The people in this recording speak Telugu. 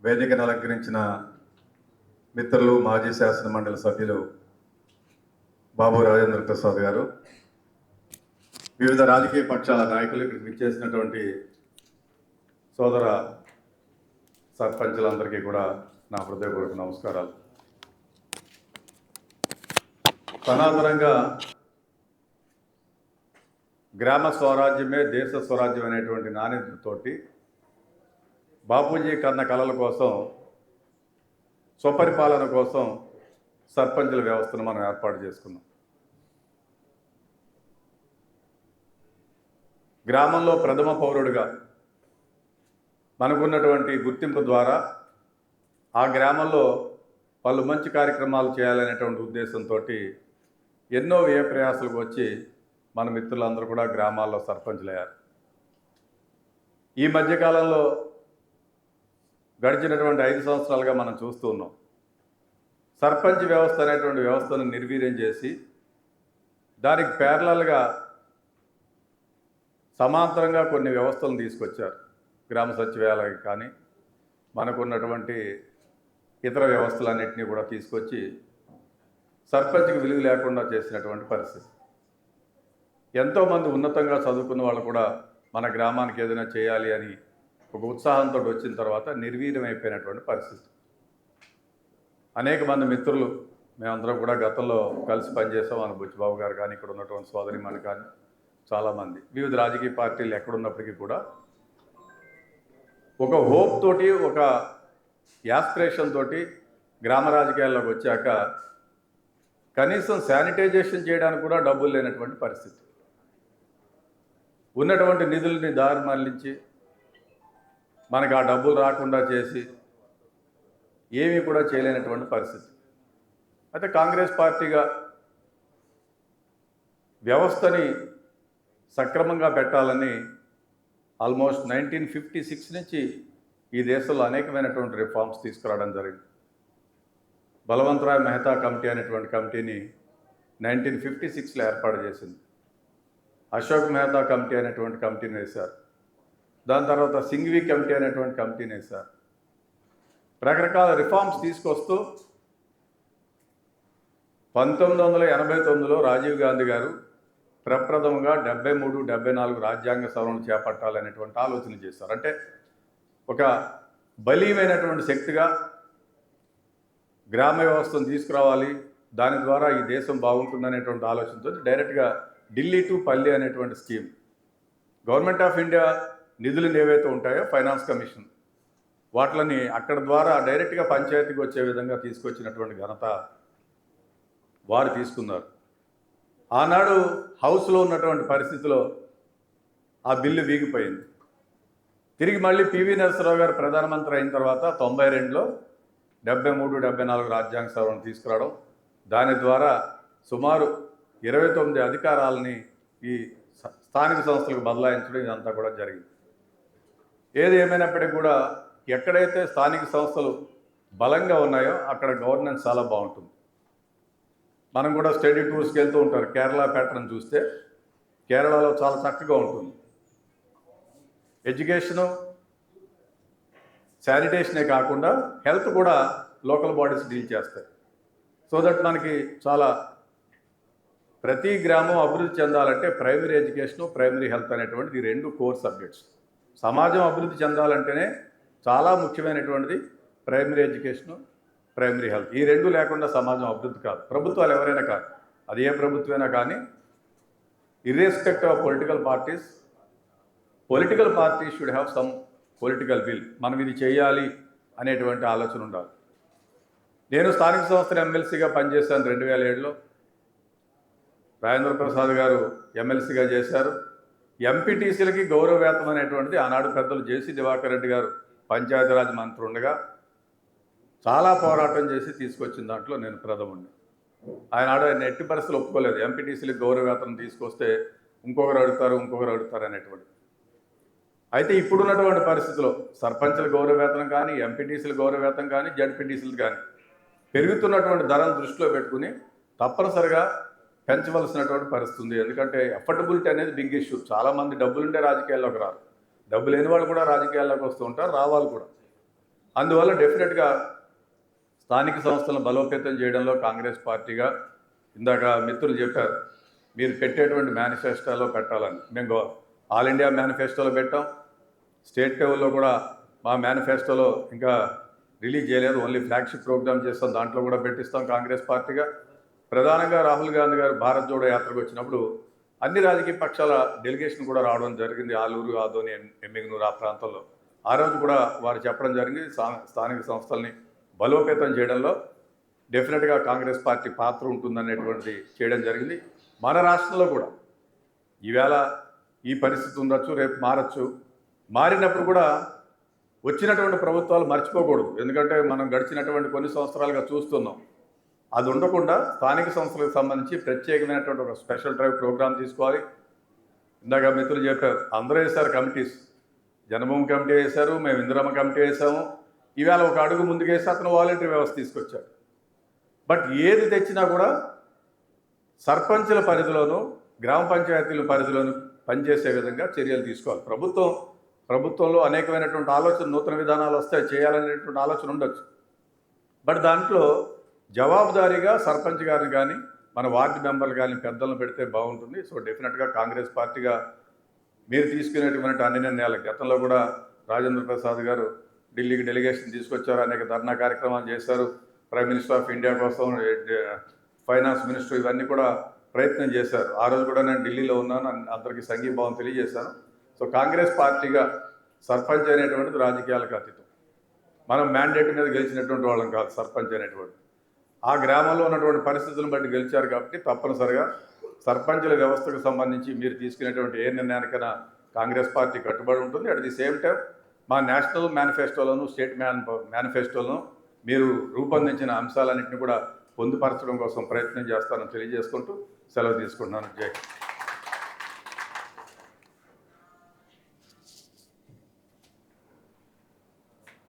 వేదికను అలంకరించిన మిత్రులు మాజీ శాసన మండలి సభ్యులు బాబు రాజేంద్ర ప్రసాద్ గారు, వివిధ రాజకీయ పక్షాల నాయకులు ఇక్కడికి విచ్చేసినటువంటి సోదర సర్పంచులందరికీ కూడా నా హృదయపూర్వక నమస్కారాలు. సనాతనంగా గ్రామ స్వరాజ్యమే దేశ స్వరాజ్యం అనేటువంటి నాణ్యతతోటి బాపూజీ కన్న కళల కోసం, స్వపరిపాలన కోసం సర్పంచుల వ్యవస్థను మనం ఏర్పాటు చేసుకున్నాం. గ్రామంలో ప్రథమ పౌరుడిగా మనకున్నటువంటి గుర్తింపు ద్వారా ఆ గ్రామంలో వాళ్ళు మంచి కార్యక్రమాలు చేయాలనేటువంటి ఉద్దేశంతో ఎన్నో వ్యయ ప్రయాసాలకు వచ్చి మన మిత్రులందరూ కూడా గ్రామాల్లో సర్పంచులయ్యారు. ఈ మధ్యకాలంలో గడిచినటువంటి 5 సంవత్సరాలుగా మనం చూస్తూ ఉన్నాం. సర్పంచ్ వ్యవస్థ అనేటువంటి వ్యవస్థను నిర్వీర్యం చేసి దానికి ప్యారలల్గా సమాంతరంగా కొన్ని వ్యవస్థలను తీసుకొచ్చారు. గ్రామ సచివాలయం కానీ మనకున్నటువంటి ఇతర వ్యవస్థలన్నింటినీ కూడా తీసుకొచ్చి సర్పంచ్కి విలువ లేకుండా చేసినటువంటి పరిస్థితి. ఎంతోమంది ఉన్నతంగా చదువుకున్న వాళ్ళు కూడా మన గ్రామానికి ఏదైనా చేయాలి అని ఒక ఉత్సాహంతో వచ్చిన తర్వాత నిర్వీర్యం అయిపోయినటువంటి పరిస్థితి. అనేక మంది మిత్రులు మేమందరం కూడా గతంలో కలిసి పనిచేసాం. మన బుచ్చిబాబు గారు కానీ, ఇక్కడ ఉన్నటువంటి సోదరిమణి కానీ, చాలామంది వివిధ రాజకీయ పార్టీలు ఎక్కడున్నప్పటికీ కూడా ఒక హోప్ తోటి, ఒక యాస్పిరేషన్ తోటి గ్రామ రాజకీయాల్లోకి వచ్చాక కనీసం శానిటైజేషన్ చేయడానికి కూడా డబ్బులు లేనటువంటి పరిస్థితి. ఉన్నటువంటి నిధులని దారి మళ్లించి మనకు ఆ డబ్బులు రాకుండా చేసి ఏమీ కూడా చేయలేనటువంటి పరిస్థితి. అయితే కాంగ్రెస్ పార్టీగా వ్యవస్థని సక్రమంగా పెట్టాలని ఆల్మోస్ట్ 1956 నుంచి ఈ దేశంలో అనేకమైనటువంటి రిఫార్మ్స్ తీసుకురావడం జరిగింది. బలవంతరాయ్ మెహతా కమిటీ అనేటువంటి కమిటీని 1956లో ఏర్పాటు చేసింది. అశోక్ మెహతా కమిటీ అనేటువంటి కమిటీని వేశారు. దాని తర్వాత సింఘ్వి కమిటీ అనేటువంటి కమిటీని వేశారు. రకరకాల రిఫార్మ్స్ తీసుకొస్తూ 1989లో రాజీవ్ గాంధీ గారు ప్రప్రథమంగా 73, 74 రాజ్యాంగ సవరణలు చేపట్టాలనేటువంటి ఆలోచన చేశారు. అంటే ఒక బలీయమైనటువంటి శక్తిగా గ్రామ వ్యవస్థను తీసుకురావాలి, దాని ద్వారా ఈ దేశం బాగుంటుందనేటువంటి ఆలోచనతో డైరెక్ట్గా ఢిల్లీ టు పల్లి అనేటువంటి స్కీమ్, గవర్నమెంట్ ఆఫ్ ఇండియా నిధులు ఏవైతే ఉంటాయో ఫైనాన్స్ కమిషన్, వాటిని అక్కడ ద్వారా డైరెక్ట్గా పంచాయతీకి వచ్చే విధంగా తీసుకొచ్చినటువంటి ఘనత వారు తీసుకున్నారు. ఆనాడు హౌస్లో ఉన్నటువంటి పరిస్థితిలో ఆ బిల్లు వీగిపోయింది. తిరిగి మళ్ళీ పివి నరసింహరావు గారు ప్రధానమంత్రి అయిన తర్వాత 92లో 73, 74 రాజ్యాంగ సవరణ తీసుకురావడం, దాని ద్వారా సుమారు 29 అధికారాలని ఈ స్థానిక సంస్థలకు బదలాయించడం, ఇదంతా కూడా జరిగింది. ఏది ఏమైనప్పటికీ కూడా ఎక్కడైతే స్థానిక సంస్థలు బలంగా ఉన్నాయో అక్కడ గవర్నెన్స్ చాలా బాగుంటుంది. మనం కూడా స్టడీ టూర్స్కి వెళ్తూ ఉంటారు. కేరళ ప్యాటర్న్ చూస్తే కేరళలో చాలా చక్కగా ఉంటుంది. ఎడ్యుకేషను, శానిటేషనే కాకుండా హెల్త్ కూడా లోకల్ బాడీస్ డీల్ చేస్తాయి. సో దట్ మనకి చాలా ప్రతి గ్రామం అభివృద్ధి చెందాలంటే ప్రైమరీ ఎడ్యుకేషను, ప్రైమరీ హెల్త్ అనేటువంటిది 2 కోర్ సబ్జెక్ట్స్. సమాజం అభివృద్ధి చెందాలంటేనే చాలా ముఖ్యమైనటువంటిది ప్రైమరీ ఎడ్యుకేషను, ప్రైమరీ హెల్త్. ఈ 2 లేకుండా సమాజం అభివృద్ధి కాదు. ప్రభుత్వాలు ఎవరైనా కాదు, అది ఏ ప్రభుత్వమైనా కానీ, irrespective of political parties should have some political will. మనం ఇది చేయాలి అనేటువంటి ఆలోచన ఉండాలి. నేను స్థానిక సంస్థల ఎమ్మెల్సీగా పనిచేశాను 2007లో. రాజేంద్ర ప్రసాద్ గారు ఎమ్మెల్సీగా చేశారు. ఎంపీటీసీలకి గౌరవ వేతనం అనేటువంటిది ఆనాడు పెద్దలు జేసీ దివాకర్ రెడ్డి గారు పంచాయతీరాజ్ మంత్రి ఉండగా చాలా పోరాటం చేసి తీసుకొచ్చిన దాంట్లో నేను ప్రథముడిని. ఆయన ఎట్టి పరిస్థితులు ఒప్పుకోలేదు. ఎంపీటీసీలకు గౌరవ వేతనం తీసుకొస్తే ఇంకొకరు అడుగుతారు అనేటువంటి. అయితే ఇప్పుడున్నటువంటి పరిస్థితిలో సర్పంచుల గౌరవ వేతనం కానీ, ఎంపీటీసీల గౌరవ వేతనం కానీ, జడ్పీటీసీలు కానీ పెరుగుతున్నటువంటి ధరను దృష్టిలో పెట్టుకుని తప్పనిసరిగా పెంచవలసినటువంటి పరిస్థితి ఉంది. ఎందుకంటే అఫోర్డబిలిటీ అనేది బిగ్ ఇష్యూ. చాలామంది డబ్బులుంటే రాజకీయాల్లోకి రారు, డబ్బు లేని వాళ్ళు కూడా రాజకీయాల్లోకి వస్తూ ఉంటారు, రావాలి కూడా. అందువల్ల డెఫినెట్గా స్థానిక సంస్థలను బలోపేతం చేయడంలో కాంగ్రెస్ పార్టీగా ఇందాక మిత్రులు చెప్పారు మీరు పెట్టేటువంటి మేనిఫెస్టోలో పెట్టాలని. మేము ఆల్ ఇండియా మేనిఫెస్టోలో పెట్టాం, స్టేట్ లెవెల్లో కూడా మా మేనిఫెస్టోలో ఇంకా రిలీజ్ చేయలేదు, ఓన్లీ ఫ్లాగ్షిప్ ప్రోగ్రామ్ చేస్తాం, దాంట్లో కూడా పెట్టిస్తాం కాంగ్రెస్ పార్టీగా. ప్రధానంగా రాహుల్ గాంధీ గారు భారత్ జోడో యాత్రకు వచ్చినప్పుడు అన్ని రాజకీయ పక్షాల డెలిగేషన్ కూడా రావడం జరిగింది, ఆలూరు, ఆదోని, ఎమ్మిగనూరు ఆ ప్రాంతంలో. ఆ రోజు కూడా వారు చెప్పడం జరిగింది స్థానిక సంస్థల్ని బలోపేతం చేయడంలో డెఫినెట్గా కాంగ్రెస్ పార్టీ పాత్ర ఉంటుందనేటువంటిది చేయడం జరిగింది. మన రాష్ట్రంలో కూడా ఈవేళ ఈ పరిస్థితి ఉండొచ్చు, రేపు మారచ్చు. మారినప్పుడు కూడా వచ్చినటువంటి ప్రభుత్వాలు మర్చిపోకూడదు, ఎందుకంటే మనం గడిచినటువంటి కొన్ని సంవత్సరాలుగా చూస్తున్నాం. అది ఉండకుండా స్థానిక సంస్థలకు సంబంధించి ప్రత్యేకమైనటువంటి ఒక స్పెషల్ డ్రైవ్ ప్రోగ్రామ్ తీసుకోవాలి. ఇందాక మిత్రులు చెప్పారు, అందరూ వేశారు కమిటీస్, జనభూమి కమిటీ వేశారు, మేము ఇందిరమ్మ కమిటీ వేసాము. ఈవేళ ఒక అడుగు ముందుకేసి అతను వాలంటరీ వ్యవస్థ తీసుకొచ్చాడు. బట్ ఏది తెచ్చినా కూడా సర్పంచుల పరిధిలోనూ గ్రామ పంచాయతీల పరిధిలోనూ పనిచేసే విధంగా చర్యలు తీసుకోవాలి. ప్రభుత్వంలో అనేకమైనటువంటి ఆలోచన, నూతన విధానాలు వస్తాయి, చేయాలనేటువంటి ఆలోచన ఉండొచ్చు. బట్ దాంట్లో జవాబుదారీగా సర్పంచ్ గారిని కానీ మన వార్డు మెంబర్లు కానీ పెద్దలను పెడితే బాగుంటుంది. సో డెఫినెట్గా కాంగ్రెస్ పార్టీగా మీరు తీసుకునేటువంటి అన్ని నిర్ణయాలు, గతంలో కూడా రాజేంద్ర ప్రసాద్ గారు ఢిల్లీకి డెలిగేషన్ తీసుకొచ్చారు, అనేక ధర్నా కార్యక్రమాలు చేశారు, ప్రైమ్ మినిస్టర్ ఆఫ్ ఇండియా కోసం, ఫైనాన్స్ మినిస్టర్, ఇవన్నీ కూడా ప్రయత్నం చేశారు. ఆ రోజు కూడా నేను ఢిల్లీలో ఉన్నాను, అందరికీ సంఘీభావం తెలియజేశాను. సో కాంగ్రెస్ పార్టీగా సర్పంచ్ అనేటువంటిది రాజకీయాలకు అతీతం. మనం మ్యాండేట్ మీద గెలిచినటువంటి వాళ్ళం కాదు సర్పంచ్ అనేటువంటి. ఆ గ్రామంలో ఉన్నటువంటి పరిస్థితులను బట్టి గెలిచారు కాబట్టి తప్పనిసరిగా సర్పంచుల వ్యవస్థకు సంబంధించి మీరు తీసుకునేటువంటి ఏ నిర్ణయానికైనా కాంగ్రెస్ పార్టీ కట్టుబడి ఉంటుంది. అట్ ది సేమ్ టైం మా నేషనల్ మేనిఫెస్టోలను, స్టేట్ మేనిఫెస్టోలను మీరు రూపొందించిన అంశాలన్నింటినీ కూడా పొందుపరచడం కోసం ప్రయత్నం చేస్తానని తెలియజేసుకుంటూ సెలవు తీసుకుంటున్నాను. జై.